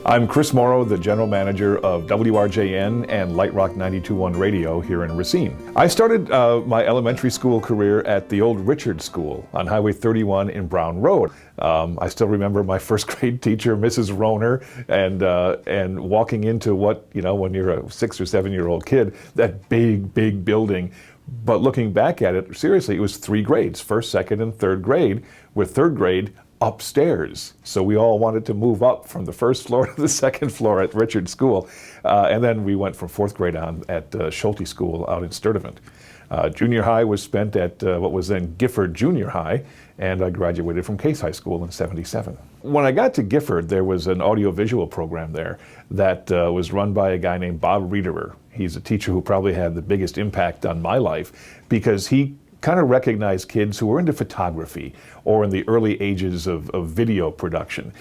I'm Chris Moreau, the General Manager of WRJN and Light Rock 92.1 Radio here in Racine. I started my elementary school career at the old Richard School on Highway 31 in Brown Road. I still remember my first grade teacher, Mrs. Rohner, and walking into what, when you're a 6 or 7 year old kid, that big building. But looking back at it, seriously, it was 3 grades, first, second, and third grade, with third grade upstairs. So we all wanted to move up from the first floor to the second floor at Richard School. And then we went from 4th grade on at Schulte School out in Sturtevant. Junior high was spent at what was then Gifford Junior High, and I graduated from Case High School in '77. When I got to Gifford, there was an audiovisual program there that was run by a guy named Bob Riederer. He's a teacher who probably had the biggest impact on my life because he kind of recognized kids who were into photography or in the early ages of video production.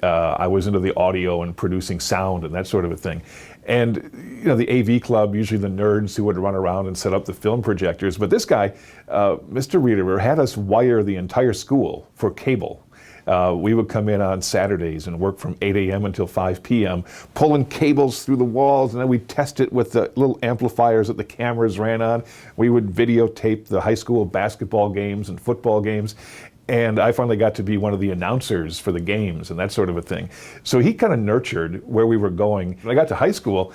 I was into the audio and producing sound and that sort of a thing. And the AV club, usually the nerds who would run around and set up the film projectors. But this guy, Mr. Riederer, had us wire the entire school for cable. We would come in on Saturdays and work from 8 a.m. until 5 p.m., pulling cables through the walls, and then we'd test it with the little amplifiers that the cameras ran on. We would videotape the high school basketball games and football games, and I finally got to be one of the announcers for the games and that sort of a thing. So he kind of nurtured where we were going. When I got to high school,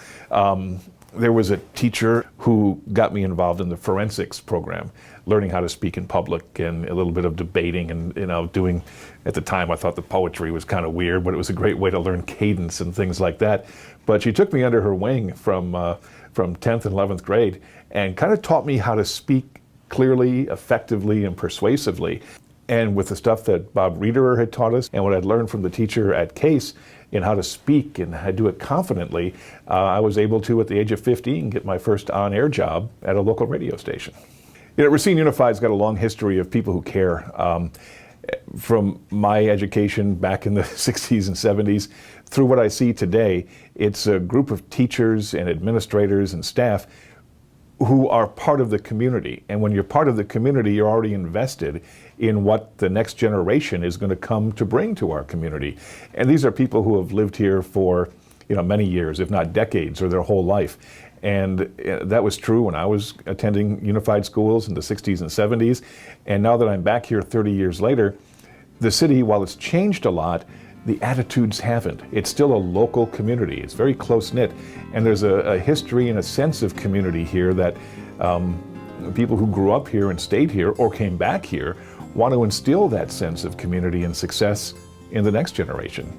there was a teacher who got me involved in the forensics program, learning how to speak in public and a little bit of debating and doing, at the time I thought the poetry was kind of weird, but it was a great way to learn cadence and things like that. But she took me under her wing from 10th and 11th grade and kind of taught me how to speak clearly, effectively, and persuasively. And with the stuff that Bob Riederer had taught us and what I'd learned from the teacher at Case in how to speak and how to do it confidently, I was able to, at the age of 15, get my first on-air job at a local radio station. Racine Unified's got a long history of people who care. From my education back in the 60s and 70s through what I see today, it's a group of teachers and administrators and staff who are part of the community. And when you're part of the community, you're already invested in what the next generation is going to come to bring to our community. And these are people who have lived here for many years, if not decades, or their whole life. And that was true when I was attending unified schools in the 60s and 70s. And now that I'm back here 30 years later, the city, while it's changed a lot, the attitudes haven't. It's still a local community. It's very close-knit. And there's a history and a sense of community here that people who grew up here and stayed here or came back here want to instill that sense of community and success in the next generation.